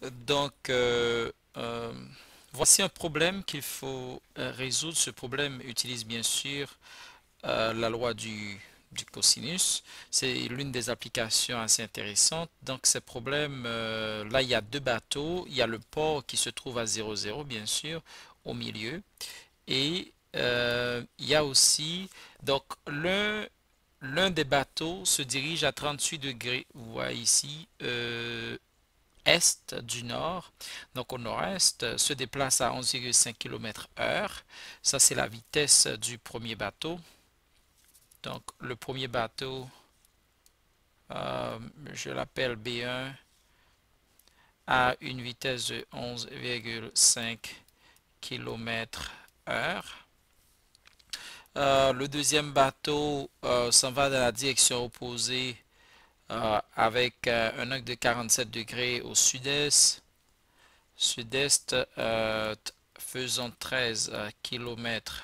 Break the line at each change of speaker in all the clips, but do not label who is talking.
Donc, voici un problème qu'il faut résoudre. Ce problème utilise bien sûr la loi du cosinus. C'est l'une des applications assez intéressantes. Donc, ces problèmes, là, il y a deux bateaux. Il y a le port qui se trouve à 0,0, bien sûr, au milieu. Et il y a aussi, donc, l'un des bateaux se dirige à 38 degrés. Vous voyez ici, est du nord, donc au nord-est, se déplace à 11,5 km/h. Ça, c'est la vitesse du premier bateau. Donc, le premier bateau, je l'appelle B1, a une vitesse de 11,5 km/h. Le deuxième bateau s'en va dans la direction opposée avec un angle de 47 degrés au sud-est. Sud-est, faisant 13 km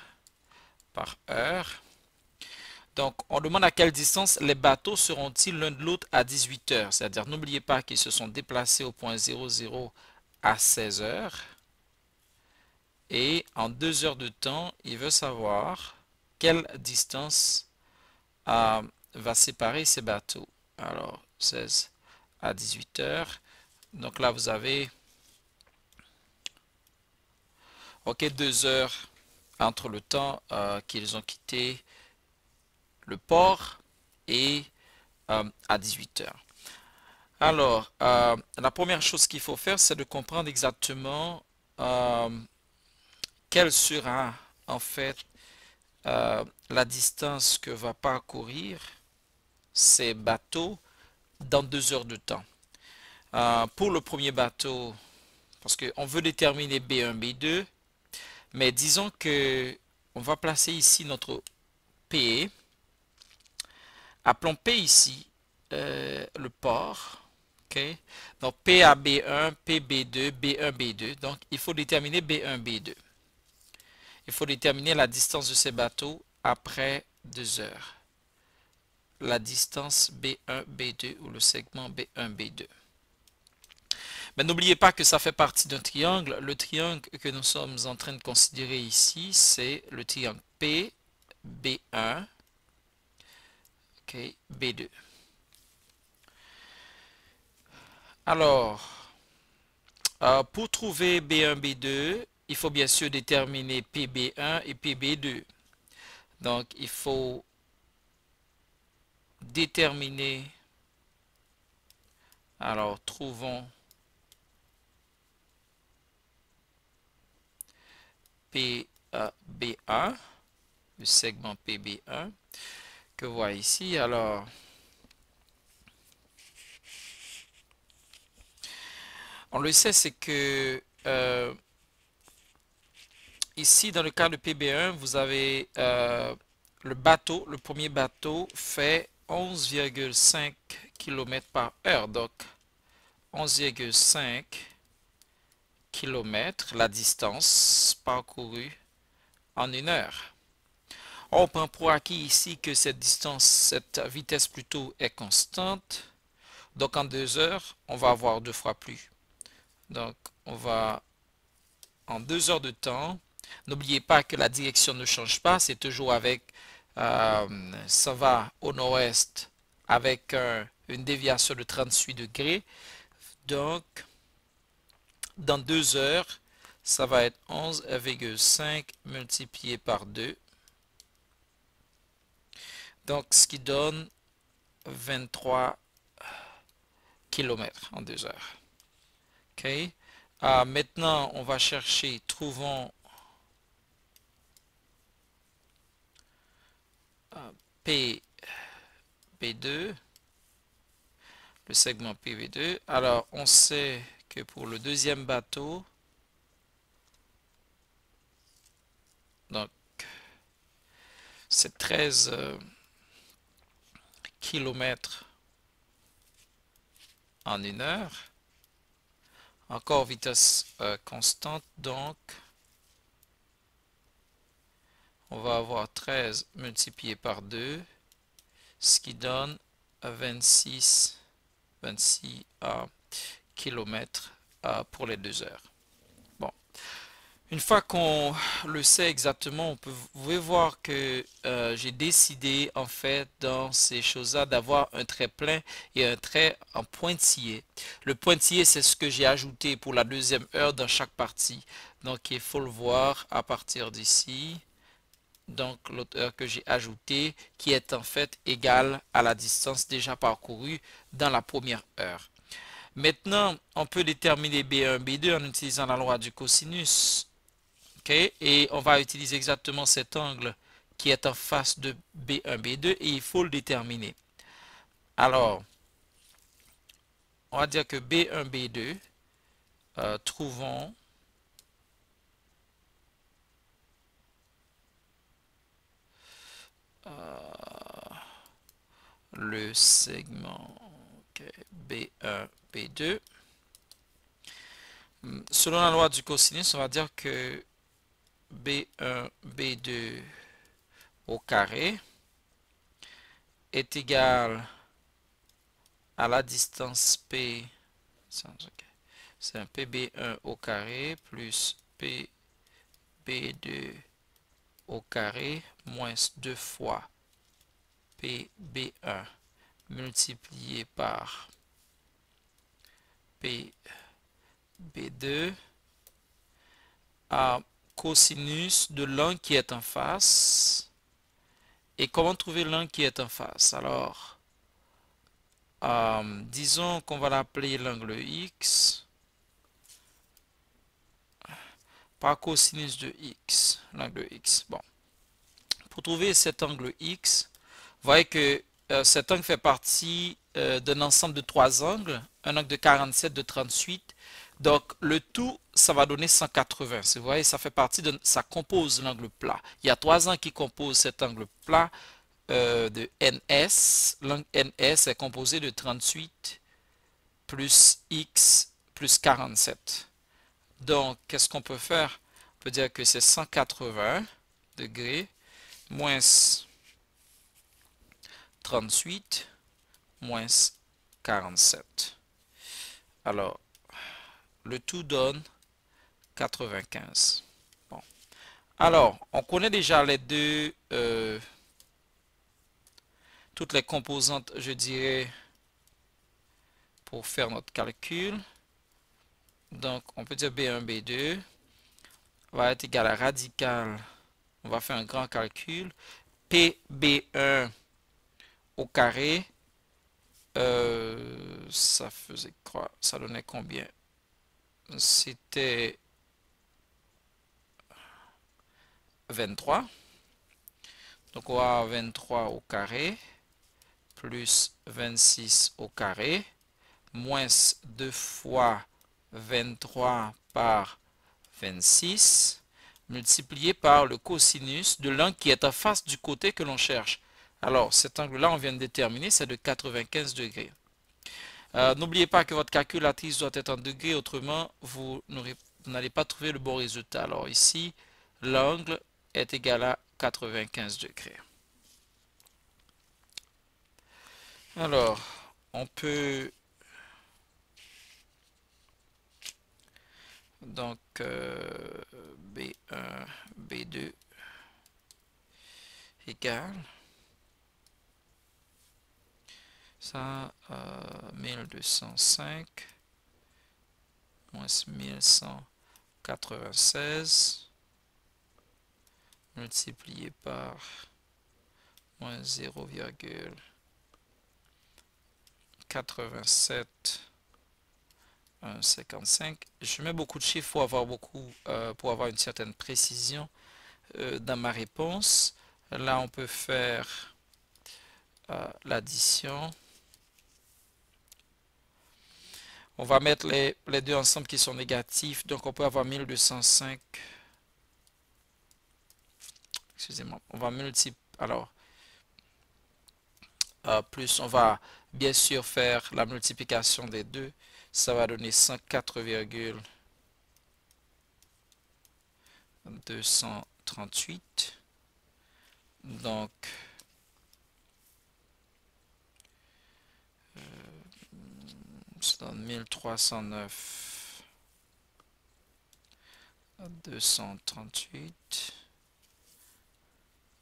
par heure. Donc, on demande à quelle distance les bateaux seront-ils l'un de l'autre à 18 heures. C'est-à-dire, n'oubliez pas qu'ils se sont déplacés au point 00 à 16 heures. Et en 2 heures de temps, il veut savoir quelle distance va séparer ces bateaux. Alors, 16 à 18 heures. Donc là, vous avez, ok, 2 heures entre le temps qu'ils ont quitté le port et à 18 heures. Alors, la première chose qu'il faut faire, c'est de comprendre exactement euh, quelle sera en fait la distance que va parcourir ces bateaux dans 2 heures de temps. Pour le premier bateau, parce qu'on veut déterminer B1, B2, mais disons que on va placer ici notre P. Appelons P ici le port. Okay. Donc P à B1, P B2, B1, B2. Donc il faut déterminer B1, B2. Il faut déterminer la distance de ces bateaux après 2 heures. La distance B1, B2 ou le segment B1, B2. Mais n'oubliez pas que ça fait partie d'un triangle. Le triangle que nous sommes en train de considérer ici, c'est le triangle P, B1, okay, B2. Alors, pour trouver B1, B2, il faut bien sûr déterminer PB1 et PB2. Donc, il faut déterminer, alors trouvons PB1, le segment PB1, que vous voyez ici. Alors, on le sait, c'est que ici, dans le cas de PB1, vous avez le bateau, le premier bateau fait 11,5 km par heure. Donc, 11,5 km, la distance parcourue en 1 heure. On prend pour acquis ici que cette distance, cette vitesse plutôt est constante. Donc en 2 heures, on va avoir 2 fois plus. Donc on va en 2 heures de temps. N'oubliez pas que la direction ne change pas, c'est toujours avec, ça va au nord-est avec une déviation de 38 degrés. Donc dans 2 heures, ça va être 11,5 multiplié par 2. Donc ce qui donne 23 km en 2 heures. OK. Maintenant, on va chercher, trouvons PB2, le segment PB2. Alors, on sait que pour le deuxième bateau, donc c'est 13 km en 1 heure. Encore vitesse constante, donc on va avoir 13 multiplié par 2, ce qui donne 26 km pour les 2 heures. Bon, une fois qu'on le sait exactement, vous pouvez voir que j'ai décidé en fait dans ces choses-là d'avoir un trait plein et un trait en pointillé. Le pointillé, c'est ce que j'ai ajouté pour la 2e heure dans chaque partie. Donc il faut le voir à partir d'ici. Donc l'autre heure que j'ai ajouté qui est en fait égale à la distance déjà parcourue dans la première heure. Maintenant, on peut déterminer B1, B2 en utilisant la loi du cosinus. Okay? Et on va utiliser exactement cet angle qui est en face de B1, B2 et il faut le déterminer. Alors, on va dire que B1, B2, trouvons le segment B1, B2. Selon la loi du cosinus, on va dire que B1, B2 au carré est égal à la distance P, c'est un PB1 au carré plus PB2 au carré moins 2 fois PB1 multiplié par PB2 à cosinus de l'angle qui est en face. Et comment trouver l'angle qui est en face? Alors, disons qu'on va l'appeler l'angle X par cosinus de X. L'angle X. Bon. Pour trouver cet angle X, vous voyez que cet angle fait partie d'un ensemble de 3 angles. Un angle de 47, de 38. Donc, le tout, ça va donner 180. Vous voyez, ça fait partie de, ça compose l'angle plat. Il y a 3 angles qui composent cet angle plat de NS. L'angle NS est composé de 38 plus X plus 47. Donc, qu'est-ce qu'on peut faire? On peut dire que c'est 180 degrés moins 38 moins 47. Alors, le tout donne 95. Bon. Alors, on connaît déjà les deux, toutes les composantes, je dirais, pour faire notre calcul. Donc, on peut dire B1, B2 va être égal à radical. On va faire un grand calcul. PB1 au carré, ça faisait quoi? Ça donnait combien? C'était 23. Donc, on va avoir 23 au carré plus 26 au carré moins 2 fois 23 par 26 multiplié par le cosinus de l'angle qui est en face du côté que l'on cherche. Alors, cet angle-là, on vient de déterminer, c'est de 95 degrés. N'oubliez pas que votre calculatrice doit être en degrés, autrement, vous n'allez pas trouver le bon résultat. Alors ici, l'angle est égal à 95 degrés. Alors, on peut donc B1, B2 égale ça 1205 moins 1196 multiplié par moins 0,8755. Je mets beaucoup de chiffres pour avoir une certaine précision dans ma réponse. Là, on peut faire l'addition. On va mettre les deux ensemble qui sont négatifs. Donc, on peut avoir 1205. Excusez-moi. On va multiplier. Alors, plus on va bien sûr faire la multiplication des deux. Ça va donner 104,238. Donc, ça donne 1309 238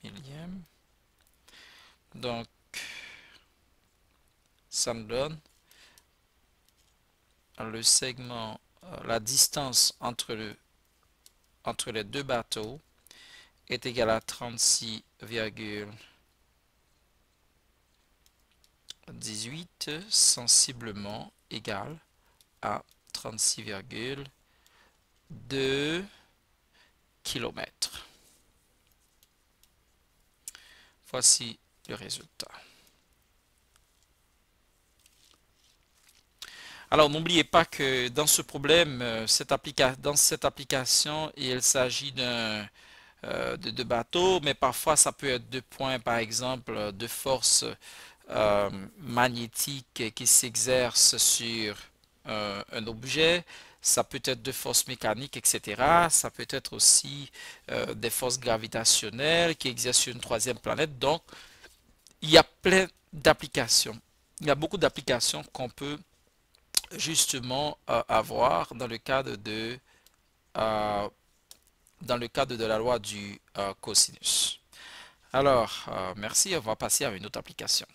millième. Donc, ça me donne le segment, la distance entre les deux bateaux est égale à 36,18, sensiblement égal à 36,2 km. Voici le résultat. Alors, n'oubliez pas que dans ce problème, dans cette application, il s'agit de bateaux, mais parfois ça peut être de points, par exemple, de force magnétique qui s'exerce sur un objet. Ça peut être de forces mécaniques, etc. Ça peut être aussi des forces gravitationnelles qui exercent sur une troisième planète. Donc, il y a plein d'applications. Il y a beaucoup d'applications qu'on peut justement avoir euh, dans le cadre de la loi du cosinus. Alors, merci, on va passer à une autre application.